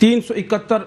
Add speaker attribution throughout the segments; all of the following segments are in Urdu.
Speaker 1: 371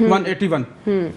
Speaker 1: 181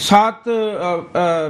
Speaker 1: 7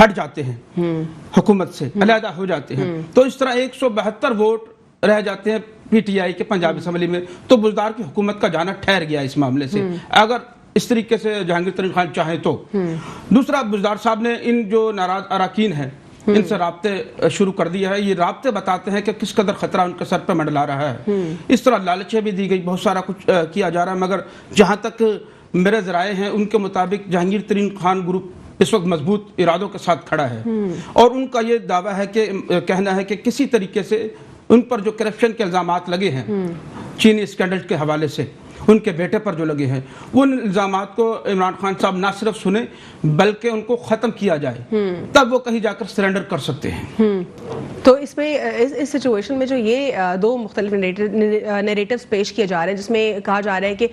Speaker 1: ہٹ جاتے ہیں حکومت سے، علیحدہ ہو جاتے ہیں، تو اس طرح 172 ووٹ رہ جاتے ہیں پی ٹی آئی کے پنجاب اسمبلی میں، تو بزدار کی حکومت کا جانا ٹھہر گیا اس معاملے سے، اگر اس طریقے سے جہانگیر ترین خان چاہیں تو۔ دوسرا، بزدار صاحب نے ان جو ناراض اراکین ہیں ان سے رابطے شروع کر دیا ہے، یہ رابطے بتاتے ہیں کہ کس قدر خطرہ ان کے سر پہ منڈلا رہا ہے۔ اس طرح لالچیں بھی دی گئی، بہت سارا کچھ کیا جا رہا ہے، مگر جہاں تک میرے ذرائع ہیں ان کے مطابق جہانگیر ترین خان گروپ اس وقت مضبوط ارادوں کے ساتھ کھڑا ہے، اور ان کا یہ دعویٰ ہے کہ کہنا ہے کہ کسی طریقے سے ان پر جو کرپشن کے الزامات لگے ہیں چینی اسکینڈل کے حوالے سے، ان کے بیٹے پر جو لگے ہیں، وہ الزامات کو عمران خان صاحب نہ صرف سنیں بلکہ ان کو ختم کیا جائے، تب وہ کہیں جا کر سرنڈر کر سکتے ہیں۔
Speaker 2: تو اس میں اس سچویشن میں جو یہ دو مختلف نیریٹیوز پیش کیے جا رہے ہیں، جس میں کہا جا رہا ہے کہ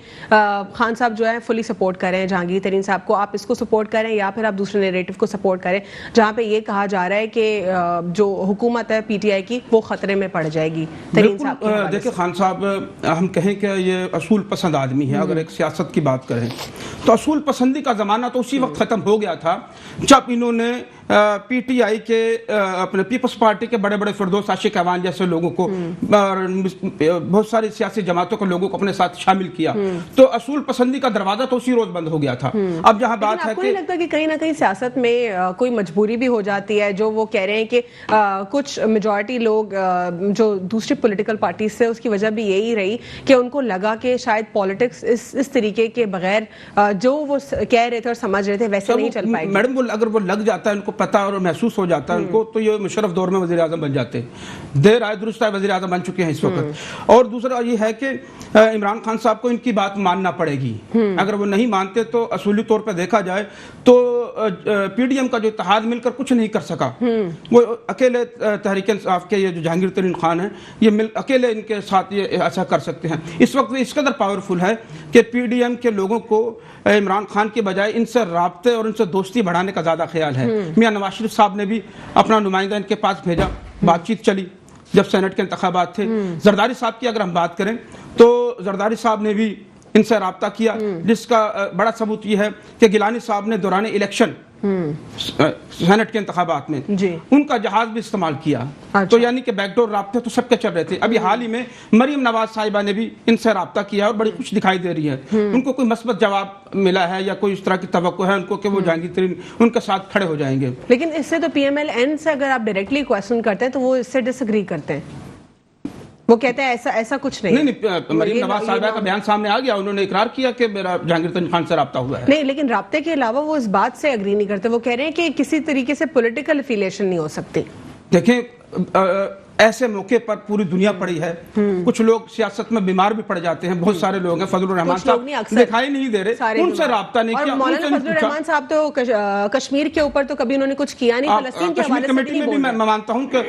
Speaker 2: خان صاحب جو ہے فلی سپورٹ کریں جہانگیر ترین صاحب کو، آپ اس کو سپورٹ کریں یا پھر آپ دوسرے نیریٹیو کو سپورٹ کریں، جہاں پہ یہ کہا جا رہا ہے کہ جو حکومت ہے پی ٹی آئی کی وہ خطرے میں پڑ جائے گی ترین صاحب کے حوالے سے۔
Speaker 1: دیکھیں خان صاحب، ہم کہیں کہ یہ اصول پسند آدمی ہے، اگر ایک سیاست کی بات کریں تو اصول پسندی کا زمانہ تو اسی وقت ختم ہو گیا تھا جب انہوں نے پی ٹی آئی کے اپنے پیپلز پارٹی کے بڑے بڑے فردوس عاشق اعوان جیسے لوگوں کو اور بہت ساری سیاسی جماعتوں کے لوگوں کو اپنے ساتھ شامل کیا، تو اصول پسندی کا دروازہ تو اسی روز بند ہو گیا تھا۔ اب جہاں بات ہے
Speaker 2: آپ کو نہیں لگتا کہ کہیں نہ کہیں سیاست میں کوئی مجبوری بھی ہو جاتی ہے، جو وہ کہہ رہے ہیں کہ کچھ میجورٹی لوگ جو دوسری پولیٹیکل پارٹیز سے، اس کی وجہ بھی یہی رہی کہ ان کو لگا کہ شاید پالیٹکس اس طریقے کے بغیر جو وہ کہہ رہے تھے اور سمجھ رہے تھے ویسے نہیں چل پائے گی؟
Speaker 1: میڈم، اگر وہ لگ جاتا ہے، ان کو پتہ اور محسوس ہو جاتا ہے ان کو، تو یہ مشرف دور میں وزیر اعظم بن جاتے ہیں، دیر آئے درست آئے وزیر اعظم بن چکے ہیں اس وقت۔ اور دوسرا یہ ہے کہ عمران خان صاحب کو ان کی بات ماننا پڑے گی، اگر وہ نہیں مانتے تو اصولی طور پہ دیکھا جائے تو پی ڈی ایم کا جو اتحاد مل کر کچھ نہیں کر سکا، وہ اکیلے تحریک انصاف کے یہ جو جہانگیر ترین خان ہیں یہ اکیلے ان کے ساتھ یہ ایسا کر سکتے ہیں۔ اس وقت اس قدر پاورفل ہے کہ پی ڈی ایم کے لوگوں کو عمران خان کے بجائے ان سے رابطے اور ان سے دوستی بڑھانے کا زیادہ خیال ہے۔ میاں نواز شریف صاحب نے بھی اپنا نمائندہ ان کے پاس بھیجا، بات چیت چلی جب سینٹ کے انتخابات تھے۔ زرداری صاحب کی اگر ہم بات کریں تو زرداری صاحب نے بھی ان سے رابطہ کیا، جس کا بڑا ثبوت یہ ہے کہ گیلانی صاحب نے دوران الیکشن سینٹ کے انتخابات میں ان کا جہاز بھی استعمال کیا، تو یعنی کہ بیک ڈور رابطے تو سب کے چل رہے تھے۔ ابھی حال ہی میں مریم نواز صاحبہ نے بھی ان سے رابطہ کیا اور بڑی خوش دکھائی دے رہی ہے، ان کو کوئی مثبت جواب ملا ہے یا کوئی اس طرح کی توقع ہے ان کو کہ وہ جہانگیر ترین ان کے ساتھ کھڑے ہو جائیں گے۔
Speaker 2: لیکن اس سے تو پی ایم ایل این سے اگر آپ ڈائریکٹلی کویسچن کرتے ہیں تو وہ اس سے ڈس ایگری کرتے ہیں، وہ کہتے ہیں ایسا کچھ نہیں۔
Speaker 1: نہیں، مریم نواز صاحبہ کا بیان سامنے آ گیا، انہوں نے اقرار کیا کہ میرا جہانگیر ترین خان سے رابطہ ہوا ہے۔
Speaker 2: نہیں، لیکن رابطے کے علاوہ وہ اس بات سے اگری نہیں کرتے، وہ کہہ رہے ہیں کہ کسی طریقے سے پولیٹیکل افیلیشن نہیں ہو سکتی۔
Speaker 1: دیکھیں، ایسے موقع پر پوری دنیا پڑی ہے، کچھ لوگ سیاست میں بیمار بھی پڑ جاتے ہیں، بہت سارے لوگ ہیں، فضل الرحمان صاحب دکھائی نہیں دے رہے، ان سے رابطہ نہیں کیا۔
Speaker 2: مولانا فضل الرحمان صاحب تو کشمیر کے اوپر تو کبھی انہوں نے کچھ کیا نہیں، فلسطین کے حوالے سے
Speaker 1: کمیٹی میں بھی میں مانتا ہوں کہ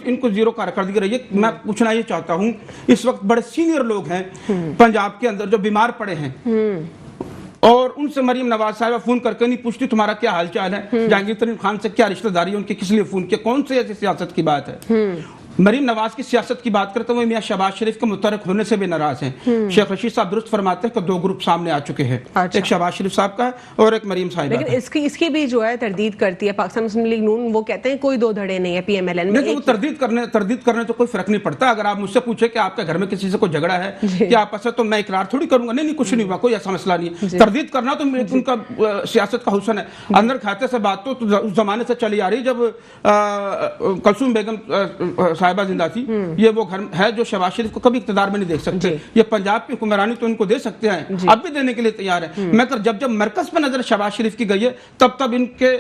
Speaker 1: ان کو زیرو کارکردگی رہی ہے۔ میں پوچھنا یہ چاہتا ہوں، اس وقت بڑے سینئر لوگ ہیں پنجاب کے اندر جو بیمار پڑے ہیں، اور ان سے مریم نواز صاحبہ فون کر کے نہیں پوچھتی تمہارا کیا حال چال ہے، جہانگیر ترین خان سے کیا رشتہ داری ہے، ان کی کس لیے فون کیا، کون سے ایسی سیاست کی بات ہے؟ مریم نواز کی سیاست کی بات کرتے ہوئے میاں شہباز شریف کے متحرک ہونے سے بھی ناراض ہیں۔ شیخ رشید صاحب درست فرماتے ہیں کہ دو گروپ سامنے آ چکے ہیں، ایک شہباز شریف صاحب کا ہے اور ایک مریم صاحبہ کا۔
Speaker 2: لیکن اس کی بھی جو ہے تردید کرتی ہے پاکستان مسلم لیگ نون، وہ کہتے ہیں کوئی دو دھڑے نہیں ہے پی ایم ایل این میں۔
Speaker 1: وہ تردید کرنے تو کوئی فرق نہیں پڑتا۔ اگر آپ مجھ سے پوچھیں کہ آپ کے گھر میں کسی سے کوئی جھگڑا ہے کیا آپس میں، تو میں اقرار تھوڑی کروں گا نہیں کچھ نہیں ہوا، کوئی ایسا مسئلہ نہیں ہے۔ تردید کرنا تو ان کا سیاست کا حسن ہے۔ اندر کھاتے سے بات تو اس زمانے سے چلی آ رہی جب کلثوم بیگم صاحبہ زندہ تھی۔ یہ وہ گھر ہے جو شہباز شریف کو کبھی اقتدار میں نہیں دیکھ سکتے۔ یہ پنجاب کی حکمرانی تو ان کو دے سکتے ہیں، اب بھی دینے کے لیے تیار ہیں، مگر جب مرکز پہ نظر شہباز شریف کی گئی ہے تب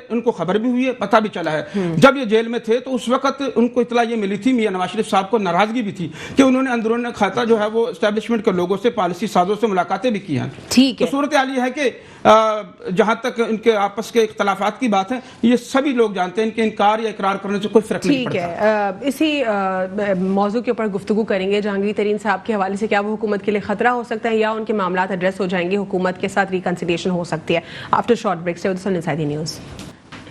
Speaker 1: ان کو خبر بھی ہوئی ہے، پتہ بھی چلا ہے۔ جب یہ جیل میں تھے تو اس وقت ان کو اطلاع یہ ملی تھی، میاں نواز شریف صاحب کو ناراضگی بھی تھی کہ انہوں نے اندرون کھاتا جو ہے وہ اسٹیبلشمنٹ کے لوگوں سے، پالیسی سازوں سے ملاقاتیں بھی کی ہیں۔
Speaker 2: ٹھیک ہے،
Speaker 1: صورتحال یہ ہے کہ جہاں تک ان کے آپس کے اختلافات کی بات ہے، یہ سبھی لوگ جانتے ہیں کہ انکار یا اقرار کرنے سے کوئی فرق نہیں پڑتا۔
Speaker 2: ٹھیک ہے، اسی موضوع کے اوپر گفتگو کریں گے۔ جہانگیر ترین صاحب کے حوالے سے کیا وہ حکومت کے لیے خطرہ ہو سکتا ہے یا ان کے معاملات ایڈریس ہو جائیں گے، حکومت کے ساتھ ریکنسیلیشن ہو سکتی ہے؟ آفٹر شارٹ بریک سے انسائیڈ نیوز۔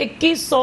Speaker 3: 2100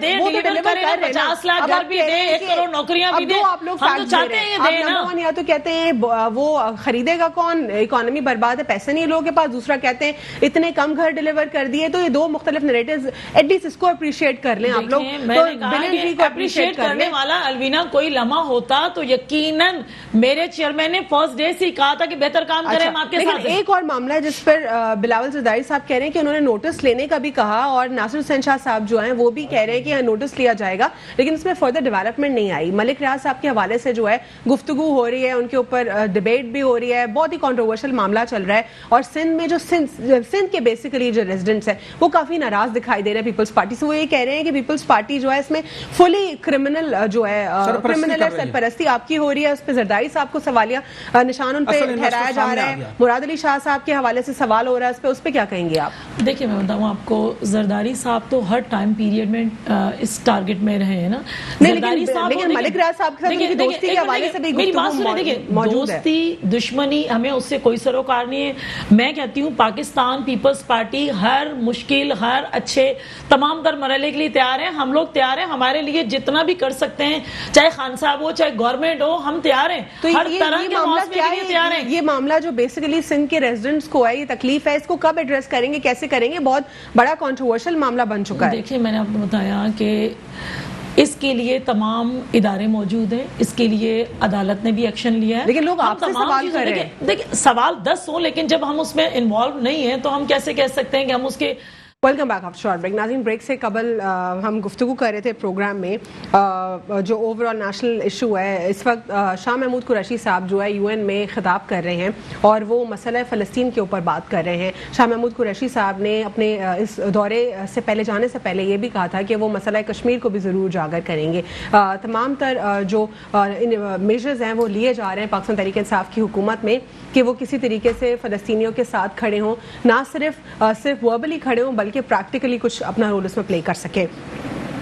Speaker 3: ڈیلیور کریں 50 لاکھ گھر بھی دیں 1 کروڑ نوکریاں بھی دیں ہم تو چاہتے ہیں یہ دیں نا.
Speaker 2: یا تو کہتے ہیں وہ خریدے گا کون, اکانومی برباد ہے, پیسے نہیں لوگوں کے پاس. دوسرا کہتے ہیں اتنے کم گھر ڈیلیور کر دیے. تو یہ دو مختلف نریٹیوز ایٹ لیسٹ اس کو اپریشیٹ کر لیں آپ لوگ.
Speaker 3: تو اپریشیٹ کرنے والا الوینا کوئی لمحہ ہوتا تو یقیناً میرے چیئرمین نے فرسٹ ڈے سے کہا تھا کہ بہتر کام کریں ہم آپ کے ساتھ.
Speaker 2: ایک اور معاملہ ہے جس پر بلاول زرداری صاحب کہہ رہے ہیں کہ انہوں نے نوٹس لینے کا بھی کہا, اور ناصر حسین شاہ صاحب جو ہیں وہ بھی کہہ رہے ہیں کہ نوٹس لیا جائے گا, لیکن اس میں فردر ڈیولپمنٹ نہیں آئی. ملک ریاض صاحب کے حوالے سے جو ہے گفتگو ہو رہی ہے, ان کے اوپر ڈیبیٹ بھی ہو رہی ہے, بہت ہی کنٹروورشل معاملہ چل رہا ہے. اور سندھ میں جو سندھ کے بیسیکلی جو ریزیڈنٹس ہیں وہ کافی ناراض دکھائی دے رہے ہیں پیپلز پارٹی سے. وہ یہ کہہ رہے ہیں کہ پیپلز پارٹی جو ہے اس میں فلی کرمنل جو ہے کرمنل سرپرستی آپ کی ہو رہی ہے. اس پہ زرداری صاحب کو سوالیہ نشان ان پہ ٹھہرایا جا رہا ہے. مراد علی شاہ صاحب کے حوالے سے سوال ہو رہا ہے, اس پہ کیا کہیں گے آپ؟
Speaker 3: دیکھیں میں بتاؤں آپ کو, زرداری صاحب تو ہر ٹائم پیریڈ میں اس ٹارگٹ میں رہے ہیں نا.
Speaker 2: لیکن ملک ریاض صاحب کے ساتھ ان کی دوستی کے حوالے سے بھی
Speaker 3: دوستی دشمنی ہمیں اس سے کوئی سروکار نہیں ہے. میں کہتی ہوں پاکستان پیپلز پارٹی ہر مشکل ہر اچھے تمام تر مرحلے کے لیے تیار ہیں. ہم لوگ تیار ہیں, ہمارے لیے جتنا بھی کر سکتے ہیں, چاہے خان صاحب ہو چاہے گورنمنٹ ہو, ہم تیار ہیں.
Speaker 2: تو
Speaker 3: ہر طرح کے معاملے کے لیے تیار ہیں.
Speaker 2: یہ معاملہ جو بیسیکلی سندھ کے ریزیڈنٹس کو ہے, یہ تکلیف ہے, اس کو کب ایڈریس کریں گے, کیسے کریں گے؟ بہت بڑا کنٹروورشل معاملہ بن چکا ہے.
Speaker 3: دیکھیے میں نے آپ کو بتایا کہ اس کے لیے تمام ادارے موجود ہیں, اس کے لیے عدالت نے بھی ایکشن لیا ہے.
Speaker 2: لیکن لوگ آپ سے سوال کر رہے ہیں.
Speaker 3: دیکھیں سوال 10 ہوں, لیکن جب ہم اس میں انوالو نہیں ہیں تو ہم کیسے کہہ سکتے ہیں کہ ہم اس کے.
Speaker 2: Welcome back after short break. ناظرین, بریک سے قبل ہم گفتگو کر رہے تھے پروگرام میں جو اوور آل نیشنل ایشو ہے. اس وقت شاہ محمود قریشی صاحب جو ہے یو این میں خطاب کر رہے ہیں اور وہ مسئلہ فلسطین کے اوپر بات کر رہے ہیں. شاہ محمود قریشی صاحب نے اپنے اس دورے سے پہلے جانے سے پہلے یہ بھی کہا تھا کہ وہ مسئلہ کشمیر کو بھی ضرور اجاگر کریں گے. تمام تر جو میجرز ہیں وہ لیے جا رہے ہیں پاکستان تحریک انصاف کی حکومت میں کہ وہ کسی طریقے سے فلسطینیوں کے ساتھ کھڑے ہوں, نہ صرف وربلی کھڑے ہوں بلکہ پریکٹیکلی کچھ اپنا رول اس میں پلے کر سکے.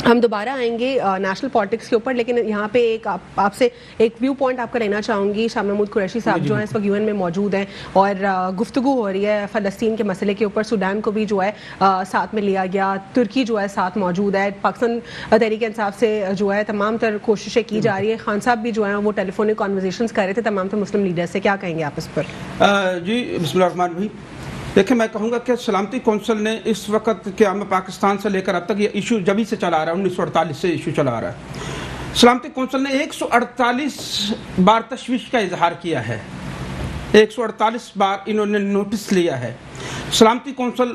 Speaker 2: ہم دوبارہ آئیں گے نیشنل پالیٹکس کے اوپر, لیکن یہاں پہ ایک آپ سے ایک ویو پوائنٹ آپ کا لینا چاہوں گی. شاہ محمود قریشی صاحب جو ہیں اس وقت یو این میں موجود ہیں اور گفتگو ہو رہی ہے فلسطین کے مسئلے کے اوپر. سوڈان کو بھی جو ہے ساتھ میں لیا گیا, ترکی جو ہے ساتھ موجود ہے. پاکستان تحریک انصاف سے جو ہے تمام تر کوششیں کی جا رہی ہے. خان صاحب بھی جو ہیں وہ ٹیلی فونک کانورزیشنز کر رہے تھے تمام تر مسلم لیڈر سے. کیا کہیں گے آپ اس پر؟
Speaker 1: جی بسم اللہ الرحمن الرحیم. دیکھیں میں کہوں گا کہ سلامتی کونسل نے اس وقت قیام پاکستان سے لے کر اب تک یہ ایشو جبھی سے چلا رہا ہے, 1948 سے ایشو چلا رہا ہے. سلامتی کونسل نے 148 بار تشویش کا اظہار کیا ہے, 148 بار انہوں نے نوٹس لیا ہے. سلامتی کونسل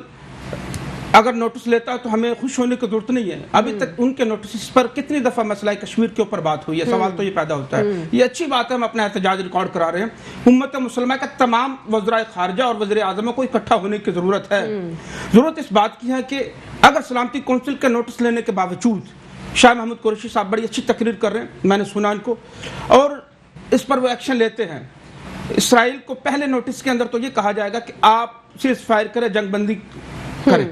Speaker 1: اگر نوٹس لیتا ہے تو ہمیں خوش ہونے کی ضرورت نہیں ہے. ابھی تک ان کے نوٹس پر کتنی دفعہ مسئلہ کشمیر کے اوپر بات ہوئی ہے, سوال تو یہ پیدا ہوتا ہے. یہ اچھی بات ہے, ہم اپنا احتجاج ریکارڈ کرا رہے ہیں. امت مسلمہ کا تمام وزرائے خارجہ اور وزیر اعظم کو اکٹھا ہونے کی ضرورت ہے. ضرورت اس بات کی ہے کہ اگر سلامتی کونسل کے نوٹس لینے کے باوجود شاہ محمود قریشی صاحب بڑی اچھی تقریر کر رہے ہیں, میں نے سنا ان کو, اور اس پر وہ ایکشن لیتے ہیں. اسرائیل کو پہلے نوٹس کے اندر تو یہ کہا جائے گا کہ آپ سیز فائر کریں, جنگ بندی کریں.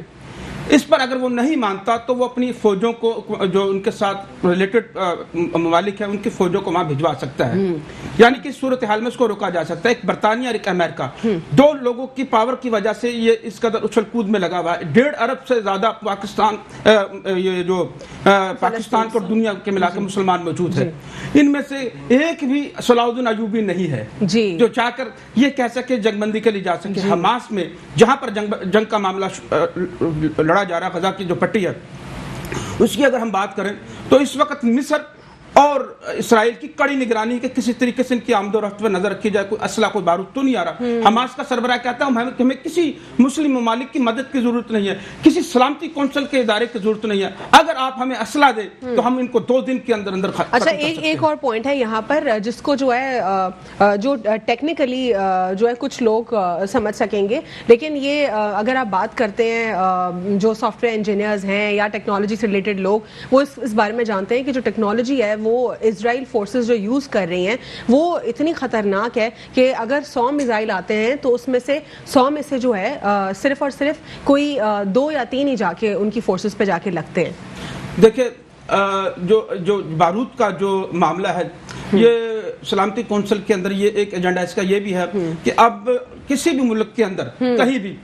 Speaker 1: اس پر اگر وہ نہیں مانتا تو وہ اپنی فوجوں کو جو ان کے ساتھ ریلیٹڈ ممالک ہیں ان کی فوجوں کو وہاں بھجوا سکتا ہے. یعنی کہ صورتحال میں اس کو روکا جا سکتا ہے. ایک برطانیہ اور ایک امریکہ, دو لوگوں کی پاور کی وجہ سے یہ اس قدر اچھل کود میں لگا ہوا ہے. 1.5 ارب سے زیادہ یہ جو پاکستان کو دنیا کے ملا کے مسلمان موجود ہے, ان میں سے ایک بھی صلاح الدین ایوبی نہیں ہے جو چاہ کر یہ کہہ سکے جنگ بندی کے لیے جا سکے. حماس میں جہاں پر جنگ کا معاملہ لڑا جا رہا ہے, غزہ کی جو پٹی ہے اس کی اگر ہم بات کریں تو اس وقت مصر اور اسرائیل کی کڑی نگرانی کے کسی طریقے سے ان کی آمد و رفت پر نظر رکھی جائے. کوئی اسلحہ کوئی بارود تو نہیں آ رہا. حماس کا سربراہ کہتا ہے ہمیں کسی مسلم ممالک کی مدد کی ضرورت نہیں ہے, کسی سلامتی کونسل کے ادارے کی ضرورت نہیں ہے. اگر آپ ہمیں اسلحہ دیں تو ہم ان کو 2 دن کے اندر اندر ختم کر سکتے ہیں.
Speaker 2: ایک اور پوائنٹ ہے یہاں پر جس کو جو ہے جو ٹیکنیکلی جو ہے کچھ لوگ سمجھ سکیں گے, لیکن یہ اگر آپ بات کرتے ہیں جو سافٹ ویئر انجینئرز ہیں یا ٹیکنالوجی سے ریلیٹڈ لوگ, وہ اس بارے میں جانتے ہیں کہ جو ٹیکنالوجی ہے وہ اسرائیل فورسز جو یوز کر رہی ہیں وہ اتنی خطرناک ہے کہ اگر 100 میزائل آتے ہیں تو اس میں سے 100 میں سے جو ہے صرف اور صرف کوئی 2 یا 3 ہی جا کے ان کی فورسز پہ جا کے لگتے ہیں.
Speaker 1: دیکھیں جو بارود کا جو معاملہ ہے, یہ سلامتی کونسل کے اندر یہ ایک ایجنڈا اس کا یہ بھی ہے کہ اب کسی بھی ملک کے اندر کہیں بھی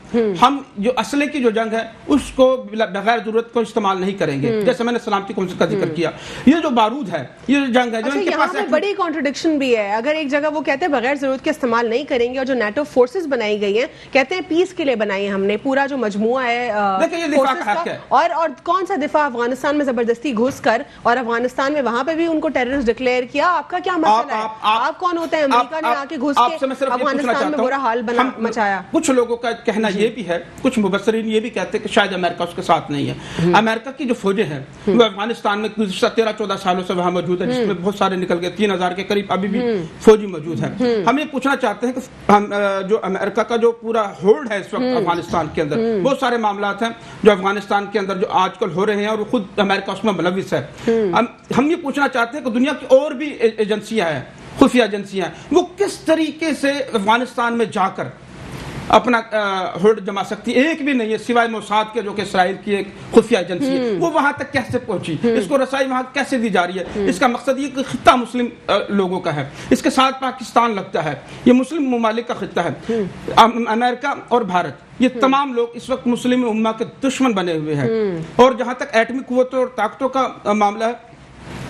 Speaker 1: ہم جو اسلحے کی جو جنگ ہے اس کو بغیر ضرورت کو استعمال نہیں کریں گے. جیسے میں نے سلامتی کونسل کا ذکر کیا, یہ جو بارود ہے, یہ جو جنگ ہے جو ان کے پاس
Speaker 2: بڑی کانٹرڈکشن بھی ہے. اگر ایک جگہ وہ کہتے ہیں بغیر ضرورت کے استعمال نہیں کریں گے, اور جو نیٹو فورسز بنائی گئی ہیں کہتے ہیں پیس کے لیے بنائی ہیں ہم نے, پورا جو مجموعہ ہے اور کون سا دفاع افغانستان میں زبردستی گھس کر اور افغانستان میں وہاں پہ بھی ان کو ٹیررسٹ ڈکلیئر کیا. آپ کا کیا مسئلہ ہے؟ آپ کون ہوتے ہیں؟ امریکہ نے آ کے گھس کے افغانستان میں برا حال مچایا.
Speaker 1: کچھ لوگوں کا کہنا یہ بھی ہے, کچھ مبصرین یہ بھی کہتے ہیں کہ شاید امریکہ اس کے ساتھ نہیں ہے. امریکہ کی جو فوجیں ہیں وہ افغانستان میں گزشتہ 13-14 سالوں سے وہاں موجود ہے, جس میں بہت سارے نکل گئے, 3000 کے قریب ابھی بھی فوجی موجود ہیں. ہم یہ پوچھنا چاہتے ہیں کہ جو امریکہ کا جو پورا ہولڈ ہے اس وقت افغانستان کے اندر, بہت سارے معاملات ہیں جو افغانستان کے اندر جو آج کل ہو رہے ہیں اور خود امریکہ اس میں ملوث ہے. ہم یہ پوچھنا چاہتے ہیں کہ دنیا کی اور بھی ایجنسیاں ہیں, خفیہ ایجنسیاں, وہ کس طریقے سے افغانستان میں جا کر اپنا ہولڈ جما سکتی. ایک بھی نہیں ہے سوائے موساد کے جو کہ اسرائیل کی ایک خفیہ ایجنسی ہے. وہ وہاں تک کیسے پہنچی, اس کو رسائی وہاں کیسے دی جا رہی ہے؟ اس کا مقصد یہ کہ خطہ مسلم لوگوں کا ہے, اس کے ساتھ پاکستان لگتا ہے, یہ مسلم ممالک کا خطہ ہے. امریکہ اور بھارت یہ تمام لوگ اس وقت مسلم امہ کے دشمن بنے ہوئے ہیں. اور جہاں تک ایٹمی قوتوں اور طاقتوں کا معاملہ ہے,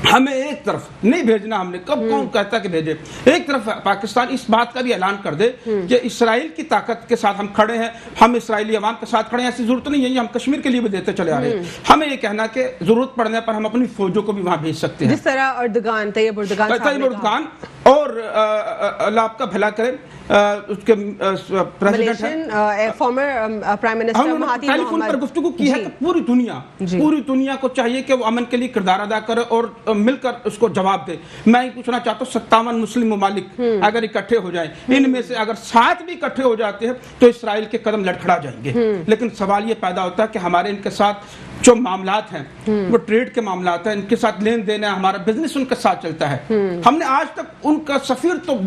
Speaker 1: ہمیں ایک طرف نہیں بھیجنا. ہم نے کب کون کہتا کہ بھیجے؟ ایک طرف پاکستان اس بات کا بھی اعلان کر دے کہ اسرائیل کی طاقت کے ساتھ ہم کھڑے ہیں, ہم اسرائیلی عوام کے ساتھ کھڑے ہیں. ایسی ضرورت نہیں ہے, ہم کشمیر کے لیے بھی دیتے چلے آ رہے ہیں. ہمیں یہ کہنا کہ ضرورت پڑنے پر ہم اپنی فوجوں کو بھی وہاں بھیج سکتے ہیں,
Speaker 2: جس طرح اردگان, طیب اردگان
Speaker 1: اور اللہ آپ کا بھلا کرے اس کے پریزیڈنٹ ہیں
Speaker 2: فارمر پرائم منسٹر مہاتیر
Speaker 1: ٹیلی فون پر گفتگو کی ہے کہ پوری دنیا کو چاہیے کہ وہ امن کے لیے کردار ادا کرے اور مل کر اس کو جواب دے. میں یہ پوچھنا چاہتا ہوں 57 مسلم ممالک اگر اکٹھے ہو جائیں, ان میں سے اگر 7 بھی اکٹھے ہو جاتے ہیں تو اسرائیل کے قدم لڑکھڑا جائیں گے. لیکن سوال یہ پیدا ہوتا ہے کہ ہمارے ان کے ساتھ جو معاملات ہیں وہ ٹریڈ کے معاملات ہیں, ان کے ساتھ لین دین ہے, ہمارا بزنس ان کے ساتھ چلتا ہے. ہم نے آج تک ان کا سفیر تو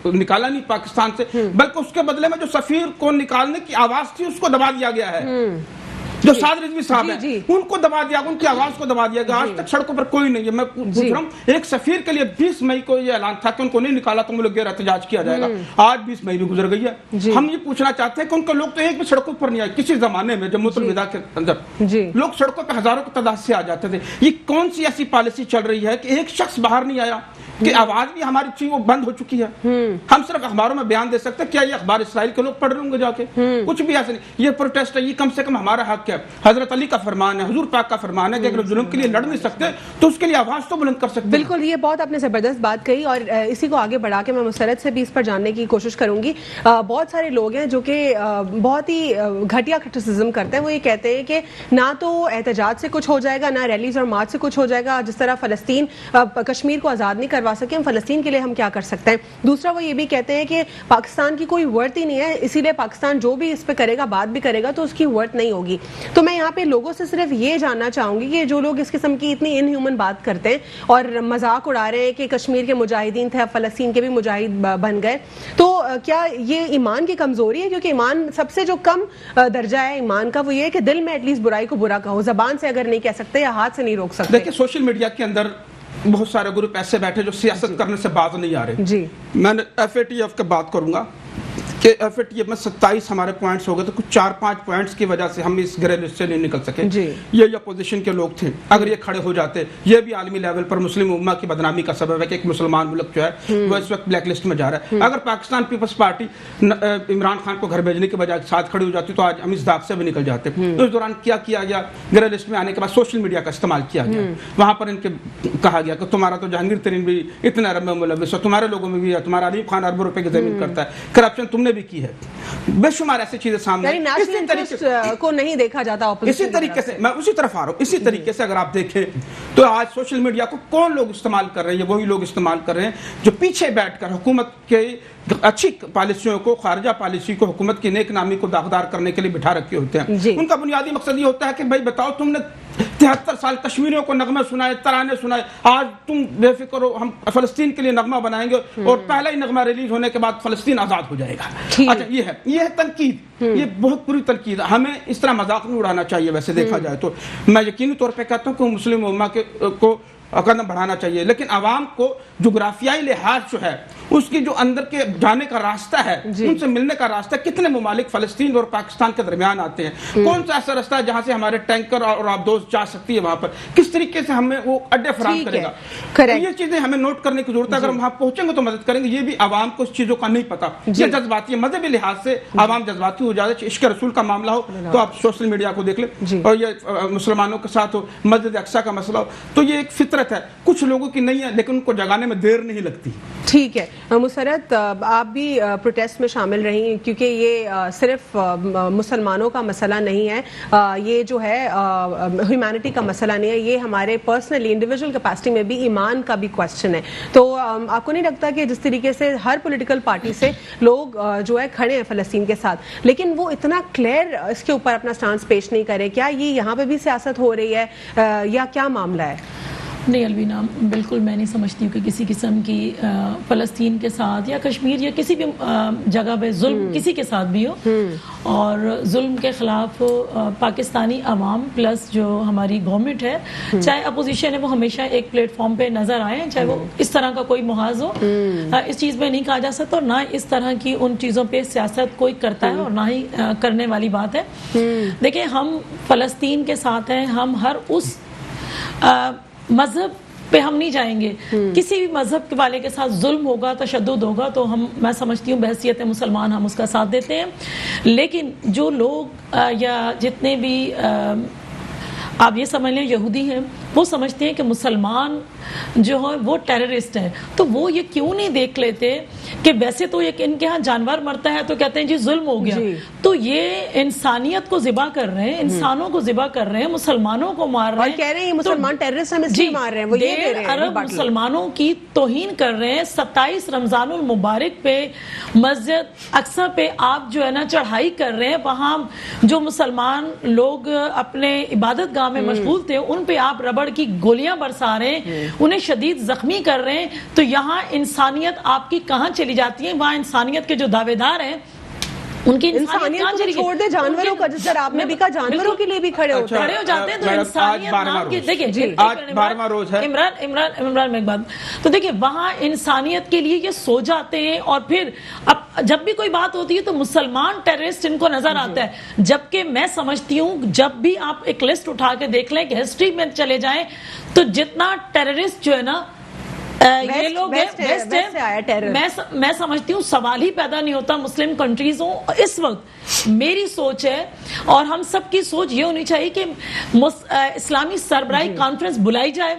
Speaker 1: نکالا نہیں پاکستان سے, بلکہ اس کے بدلے میں جو سفیر کو نکالنے کی آواز تھی اس کو دبا دیا گیا ہے. جو سعد رضوی صاحب ہیں ان کو دبا دیا, ان کی آواز کو دبا دیا گیا. آج تک سڑکوں پر کوئی نہیں ہے. میں پوچھ رہا ہوں, ایک سفیر کے لیے 20 مئی کو یہ اعلان تھا کہ ان کو نہیں نکالا تو ملک گیر احتجاج کیا جائے گا. آج 20 مئی بھی گزر گئی ہے. ہم یہ پوچھنا چاہتے ہیں کہ ان کے لوگ تو ایک بھی سڑکوں پر نہیں آئے. کسی زمانے میں جب الوداع کے اندر لوگ سڑکوں پہ ہزاروں کی تعداد سے آ جاتے تھے. یہ کون سی ایسی پالیسی چل رہی ہے کہ ایک شخص باہر نہیں آیا, کہ آواز بھی ہماری تھی وہ بند ہو چکی ہے. ہم صرف اخباروں میں بیان دے سکتے ہیں. کیا یہ اخبار اسرائیل کے لوگ پڑھ رہے ہوں گے جا کے؟ کچھ بھی ایسا نہیں. یہ پروٹیسٹ ہے, یہ کم سے کم ہمارا حق ہے. حضرت علی کا فرمان ہے, حضور پاک کا فرمان ہے کہ اگر ظلم کے لیے لڑ نہیں سکتے تو اس کے لیے آواز تو بلند کر سکتے.
Speaker 2: بالکل, یہ بہت آپ نے زبردست بات کہی, اور اسی کو آگے بڑھا کے میں مسرت سے بھی اس پر جاننے کی کوشش کروں گی. بہت سارے لوگ ہیں جو کہ بہت ہی گھٹیا کرٹیسزم کرتے ہیں. وہ یہ کہتے ہیں کہ نہ تو احتجاج سے کچھ ہو جائے گا, نہ ریلیز اور مارچ سے کچھ ہو جائے گا. جس طرح فلسطین کشمیر کو آزاد نہیں کروا سکے, ہم فلسطین کے لیے ہم کیا کر سکتے ہیں. دوسرا وہ یہ بھی کہتے ہیں کہ پاکستان کی کوئی ورت ہی نہیں ہے, اسی لیے پاکستان جو بھی اس پہ کرے گا, بات بھی کرے گا, تو اس کی ورت نہیں ہوگی. تو میں یہاں پہ لوگوں سے صرف یہ جاننا چاہوں گی کہ جو لوگ اس قسم کی اتنی ان ہیومن بات کرتے ہیں اور مذاق اڑا رہے ہیں کہ کشمیر کے مجاہدین تھے اب فلسطین کے بھی مجاہد بن گئے, تو کیا یہ ایمان کی کمزوری ہے؟ کیونکہ ایمان سب سے جو کم درجہ ہے ایمان کا وہ یہ ہے کہ دل میں ایٹ لیسٹ برائی کو برا کہو, زبان سے اگر نہیں کہہ سکتے یا ہاتھ سے نہیں روک سکتے.
Speaker 1: دیکھیں سوشل میڈیا کے اندر بہت سارے گروپ ایسے بیٹھے جو سیاست کرنے سے باز نہیں آ رہے. میں نے FATF کی بات کروں گا کہ FATF میں 27 ہمارے پوائنٹس ہو گئے, تو کچھ 4-5 پوائنٹس کی وجہ سے ہم اس گرے لسٹ سے نہیں نکل سکے. یہ اپوزیشن کے لوگ تھے, اگر یہ کھڑے ہو جاتے, یہ بھی عالمی لیول پر مسلم امہ کی بدنامی کا سبب ہے کہ ایک مسلمان ملک جو ہے وہ اس وقت بلیک لسٹ میں جا رہا ہے. اگر پاکستان پیپلز پارٹی عمران خان کو گھر بھیجنے کے بجائے ساتھ کھڑی ہو جاتی تو آج ہم اس داغ سے بھی نکل جاتے. اس دوران کیا کیا گیا, گرے لسٹ میں آنے کے بعد سوشل میڈیا کا استعمال کیا گیا. وہاں پر ان کے کہا گیا کہ تمہارا تو جہانگیر ترین بھی اتنا ارب میں ملوث ہے, تمہارے لوگوں میں بھی ہے, تمہارا علیب خان اربوں روپے کی زمین کرتا ہے, کرپشن تم نے بھی کی ہے. بے شمار ایسی چیزیں سامنے
Speaker 2: کو نہیں دیکھا جاتا.
Speaker 1: اسی طریقے سے میں اسی طرف آ رہا ہوں. اسی طریقے سے اگر آپ دیکھیں تو آج سوشل میڈیا کو کون لوگ استعمال کر رہے ہیں؟ وہی لوگ استعمال کر رہے ہیں جو پیچھے بیٹھ کر حکومت کے اچھی پالیسیوں کو, خارجہ پالیسی کو, حکومت کی نیک نامی کو داغدار کرنے کے لیے بٹھا رکھے ہوتے ہیں. ان کا بنیادی مقصد یہ ہوتا ہے کہ بھائی بتاؤ, تم نے 73 سال کشمیریوں کو نغمے سنائے, ترانے سنائے, آج تم بے فکر ہو, ہم فلسطین کے لیے نغمہ بنائیں گے اور پہلا ہی نغمہ ریلیز ہونے کے بعد فلسطین آزاد ہو جائے گا. اچھا یہ ہے تنقید, یہ بہت بری تنقید. ہمیں اس طرح مذاق نہیں اڑانا چاہیے. ویسے دیکھا جائے تو میں یقینی طور پہ کہتا ہوں کہ مسلم امہ کو قدم بڑھانا چاہیے, لیکن عوام کو جغرافیائی لحاظ جو ہے اس کی جو اندر کے جانے کا راستہ ہے, ان سے ملنے کا راستہ, کتنے ممالک فلسطین اور پاکستان کے درمیان آتے ہیں, کون سا ایسا راستہ ہے جہاں سے ہمارے ٹینکر اور آبدوز جا سکتی ہے, وہاں پر کس طریقے سے ہمیں وہ اڈے فراہم کرے گا. یہ چیزیں ہمیں نوٹ کرنے کی ضرورت ہے. اگر ہم وہاں پہنچیں گے تو مدد کریں گے. یہ بھی عوام کو اس چیزوں کا نہیں پتا, یہ جذباتی ہے, مذہبی لحاظ سے عوام جذباتی ہو جاتے ہیں. عشق رسول کا معاملہ ہو تو آپ سوشل میڈیا کو دیکھ لیں, اور یہ مسلمانوں کے ساتھ ہو, مسجد اقصیٰ کا مسئلہ ہو, تو یہ ایک فطرت ہے, کچھ لوگوں کی نہیں ہے لیکن ان کو جگانے میں دیر نہیں لگتی.
Speaker 2: ٹھیک ہے مسرت, آپ بھی پروٹیسٹ میں شامل رہی, کیونکہ یہ صرف مسلمانوں کا مسئلہ نہیں ہے, یہ جو ہے ہیومینٹی کا مسئلہ نہیں ہے, یہ ہمارے پرسنلی انڈیویجول کیپیسٹی میں بھی ایمان کا بھی کوشچن ہے. تو آپ کو نہیں لگتا کہ جس طریقے سے ہر پولیٹیکل پارٹی سے لوگ جو ہے کھڑے ہیں فلسطین کے ساتھ, لیکن وہ اتنا کلیئر اس کے اوپر اپنا سٹانس پیش نہیں کرے, کیا یہ یہاں پہ بھی سیاست ہو رہی ہے یا کیا معاملہ ہے؟
Speaker 3: نہیں الوینا, بالکل میں نہیں سمجھتی ہوں کہ کسی قسم کی فلسطین کے ساتھ یا کشمیر یا کسی بھی جگہ پہ ظلم کسی کے ساتھ بھی ہو, اور ظلم کے خلاف پاکستانی عوام پلس جو ہماری گورنمنٹ ہے, چاہے اپوزیشن ہے, وہ ہمیشہ ایک پلیٹ فارم پہ نظر آئے, چاہے وہ اس طرح کا کوئی محاذ ہو. اس چیز میں نہیں کہا جا سکتا, اور نہ اس طرح کی ان چیزوں پہ سیاست کوئی کرتا ہے اور نہ ہی کرنے والی بات ہے. دیکھیں, ہم فلسطین کے ساتھ ہیں, ہم ہر اس مذہب پہ ہم نہیں جائیں گے. کسی بھی مذہب والے کے ساتھ ظلم ہوگا, تشدد ہوگا, تو میں سمجھتی ہوں بحیثیت مسلمان ہم اس کا ساتھ دیتے ہیں. لیکن جو لوگ یا جتنے بھی آپ یہ سمجھ لیں یہودی ہیں, وہ سمجھتے ہیں کہ مسلمان جو ہے وہ ٹیررسٹ ہیں, تو وہ یہ کیوں نہیں دیکھ لیتے کہ ویسے تو ایک ان کے ہاں جانور مرتا ہے تو کہتے ہیں جی ظلم ہو گیا, تو یہ انسانیت کو ذبح کر رہے ہیں, انسانوں کو ذبح کر رہے ہیں, مسلمانوں کو مار رہے ہیں,
Speaker 2: اور کہہ رہے ہیں مسلمان ٹیررسٹ ہم اس لیے مار رہے ہیں, وہ یہ دے رہے ہیں,
Speaker 3: عرب مسلمانوں کی توہین کر رہے ہیں. 27 رمضان المبارک پہ مسجد اقصیٰ پہ آپ جو ہے نا چڑھائی کر رہے ہیں, وہاں جو مسلمان لوگ اپنے عبادت گاہ میں مشغول تھے ان پہ آپ ربڑ کی گولیاں برسا رہے ہیں, انہیں شدید زخمی کر رہے ہیں. تو یہاں انسانیت آپ کی کہاں چلی جاتی ہے؟ وہاں انسانیت کے جو دعوے دار ہیں ان کی
Speaker 2: انسانیت کو چھوڑ دے, جانوروں کا, جس طرح آپ نے بھی کہا جانوروں کے لیے بھی کھڑے ہو
Speaker 3: جاتے ہیں. تو انسانیت نام کی, دیکھیں
Speaker 1: آج 12واں روز ہے
Speaker 3: عمران میں ایک بات, تو دیکھیں وہاں انسانیت کے لیے یہ سو جاتے ہیں, اور پھر اب جب بھی کوئی بات ہوتی ہے تو مسلمان ٹیررسٹ ان کو نظر آتا ہے. جبکہ میں سمجھتی ہوں جب بھی آپ ایک لسٹ اٹھا کے دیکھ لیں کہ ہسٹری میں چلے جائیں تو جتنا ٹیررسٹ جو ہے نا یہ لوگ میں سمجھتی ہوں سوال ہی پیدا نہیں ہوتا مسلم کنٹریزوں. اس وقت میری سوچ ہے, اور ہم سب کی سوچ یہ ہونی چاہیے کہ اسلامی سربراہی کانفرنس بلائی جائے,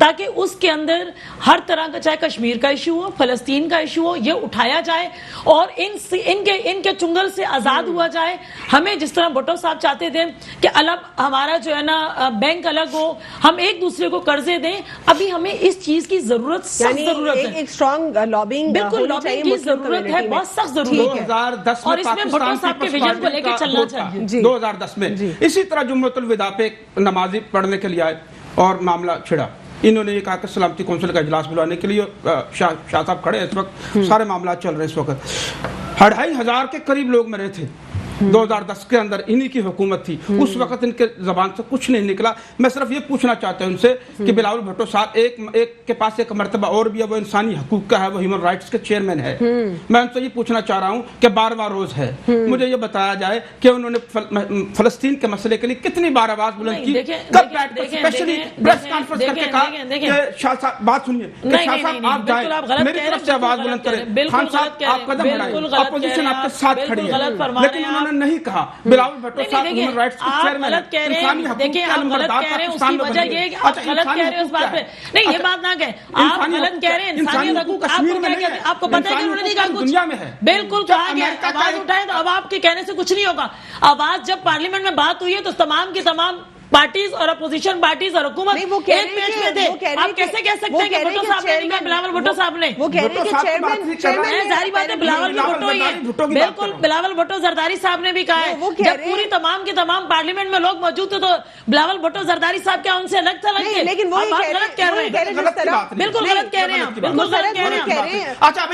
Speaker 3: تاکہ اس کے اندر ہر طرح کا, چاہے کشمیر کا ایشو ہو, فلسطین کا ایشو ہو, یہ اٹھایا جائے اور ان کے چنگل سے آزاد ہوا جائے. ہمیں جس طرح بھٹو صاحب چاہتے تھے کہ الگ ہمارا جو ہے نا بینک الگ ہو, ہم ایک دوسرے کو قرضے دیں, ابھی ہمیں اس چیز کی ضرورت ہے,
Speaker 2: ایک اسٹرانگ لابنگ,
Speaker 3: بالکل لابنگ کی ضرورت ہے, بہت سخت ضرورت ہے.
Speaker 1: 2010
Speaker 3: اور اس میں بھٹو صاحب کے ویژن کو لے کے چلنا چاہیے.
Speaker 1: 2010 میں اسی طرح جمعۃ الوداع پہ نمازی پڑھنے کے لیے آئے اور معاملہ چھڑا. انہوں نے یہ کہا کہ سلامتی کونسل کا اجلاس بلانے کے لیے شاہ صاحب کھڑے, اس وقت سارے معاملات چل رہے ہیں. اس وقت 2500 کے قریب لوگ مرے تھے 2010 کے اندر, انہی کی حکومت تھی. اس وقت ان کے زبان سے کچھ نہیں نکلا. میں صرف یہ پوچھنا چاہتا ہوں ان سے کہ بلاول بھٹو صاحب ایک کے پاس ایک مرتبہ اور بھی ہے, وہ انسانی حقوق کا ہے, وہ ہیومن رائٹس کے چیئرمین ہے. میں ان سے یہ پوچھنا چاہ رہا ہوں کہ 12واں روز ہے, مجھے یہ بتایا جائے کہ انہوں نے فلسطین کے مسئلے کے لیے کتنی بار آواز بلند کی, کب بیٹھ کر اسپیشلی پریس کانفرنس کر کے کہا کہ شاہ صاحب بات سنیے, کہ شاہ صاحب آپ جائیں, میری طرف سے آواز بلند کریں, خان صاحب آپ قدم بڑھائیں, اپوزیشن آپ کے ساتھ کھڑی ہے. لیکن انہوں نے نہیں کہا. بلاول بھٹو صاحب ہیومن رائٹس کے چیئرمین ہیں, انسانی حقوق کے علمبردار پاکستان میں بنے گئے.
Speaker 3: آپ غلط کہہ رہے ہیں اس بات پہ, نہیں یہ بات نہ کہیں, آپ غلط کہہ رہے ہیں. انسانی حقوق کشمیر میں نہیں ہے,
Speaker 1: آپ کو پتہ ہے کہ انہوں نے نہیں کہا, دنیا میں ہے.
Speaker 3: بالکل کہا گیا, آواز اٹھائیں تو اب آپ کے کہنے سے کچھ نہیں ہوگا. آواز جب پارلیمنٹ میں بات ہوئی ہے تو تمام کی تمام پارٹیز اور اپوزیشن پارٹیز اور حکومت ایک پیج پہ تھے. آپ کیسے کہہ سکتے ہیں کہ بھٹو صاحب نے نہیں کہا, بلاول بھٹو صاحب نے,
Speaker 2: وہ کہہ رہے ہیں کہ چیئرمین
Speaker 3: ظاہری بات ہے بلاول بھٹو ہی ہے, بالکل بلاول بھٹو زرداری صاحب نے بھی کہا ہے. جب پوری تمام کے تمام پارلیمنٹ میں لوگ موجود تھے تو بلاول بھٹو زرداری صاحب کیا ان سے الگ تھا لگ کے,
Speaker 2: لیکن وہ
Speaker 3: غلط کہہ رہے ہیں, بالکل غلط کہہ رہے ہیں, بالکل غلط کہہ رہے ہیں.
Speaker 2: اچھا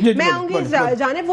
Speaker 2: میں آؤں گی جانب,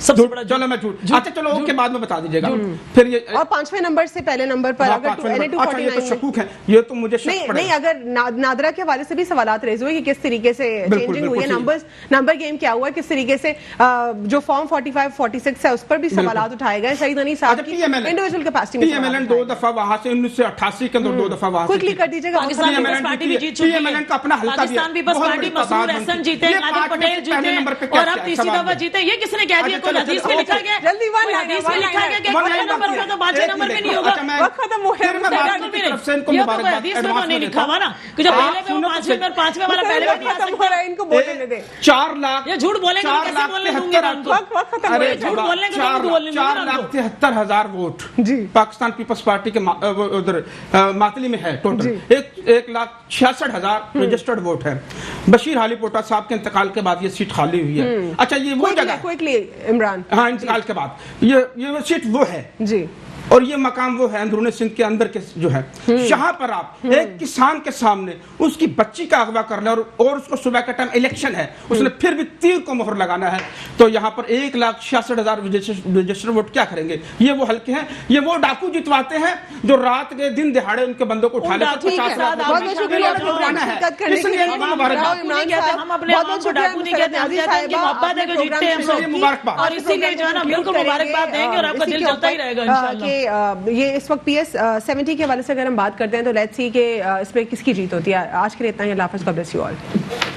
Speaker 3: سب سے بڑا
Speaker 1: چلو میں جھوٹ اچھا چلو اوکے بعد میں بتا دیجیے گا پھر یہ
Speaker 2: اور 5ویں نمبر سے پہلے نمبر پر اگر
Speaker 1: اچھا یہ تو شکوک ہے یہ تو مجھے شک پڑے
Speaker 2: نہیں اگر نادرا کے حوالے سے بھی سوالات ریز ہوئے کہ کس طریقے سے چینجنگ ہوئی ہے نمبر گیم کیا ہوا ہے کس طریقے سے جو فارم 45 46 ہے اس پر بھی سوالات اٹھائے گئے سعید انیس صاحب کی انڈیویجول کیپیسٹی میں
Speaker 1: پی ایم ایل این 2 دفعہ وہاں سے 1988 کے اندر 2 دفعہ وہاں سے
Speaker 2: کوئکلی کر دیجیے گا
Speaker 3: پاکستان پیپلز پارٹی بھی جیت چکی ہے
Speaker 1: کا اپنا حلقہ بھی
Speaker 3: پاکستان پیپلز پارٹی مسرور احسن جیتے نادر پٹیل جیتے اور اب تیسری دفعہ جیتے یہ کس نے کہہ دیا کوئی حدیث میں لکھا گیا
Speaker 2: جلدی
Speaker 3: کوئی حدیث میں لکھا گیا کہ 1 نمبر ہوگا تو 5 نمبر میں نہیں ہوگا
Speaker 2: وقت ختم ہو گیا
Speaker 3: یہ تو کوئی حدیث میں نہیں لکھا ہوا نا کہ جو پہلے میں 5ویں میں 5ویں والا پہلے میں نہیں آ
Speaker 2: ختم ہو رہا ہے ان کو بولنے دیں
Speaker 1: 4 لاکھ
Speaker 3: یہ جھوٹ بولیں گے کیسے بولنے دوں گے ان کو
Speaker 2: وقت ختم ہو رہا ہے
Speaker 3: جھوٹ بولنے کے تو بولنے دوں گے
Speaker 1: 4,73,000 ووٹ
Speaker 2: جی
Speaker 1: پاکستان پیپلز پارٹی کے ادھر ماتلی میں ہے ٹوٹل 1,66,000 رجسٹرڈ ووٹ ہے بشیر حالی پوٹا صاحب کے انتقال کے بعد یہ سیٹ خالی ہوئی ہے اچھا یہ وہ جگہ
Speaker 2: کوئکلی عمران
Speaker 1: ہاں انتقال کے بعد یہ سیٹ وہ ہے
Speaker 2: جی
Speaker 1: اور یہ مقام وہ ہے اندرون سندھ کے اندر کے جو ہے جہاں پر آپ ایک کسان کے سامنے اس کی بچی کا اغوا کر لیں اور اس کو صبح کا ٹائم الیکشن ہے اس نے پھر بھی تیر کو مہر لگانا ہے تو یہاں پر 1,66,000 رجسٹر ووٹ کیا کریں گے یہ وہ حلقے ہیں یہ وہ ڈاکو جتواتے ہیں جو رات کے دن دہاڑے ان کے بندوں کو اٹھا لیتے ہیں 50 لاکھ
Speaker 2: بہت بہت شکریہ شرکت کرنے کے لیے
Speaker 3: ہم اپنے عوام کو ڈاکو نہیں کہتے ہم کہتے ہیں کہ محبت ہے جو جیتتے ہیں ہم سب اور اسی لیے جو ہے نا بالکل مبارکباد دیں گے اور آپ کا دل چلتا ہی رہے گا انشاءاللہ
Speaker 2: یہ اس وقت PS 70 کے حوالے سے اگر ہم بات کرتے ہیں تو لیٹس سی کہ اس میں کس کی جیت ہوتی ہے آج کے لیے اتنا ہی اللہ حافظ God bless you all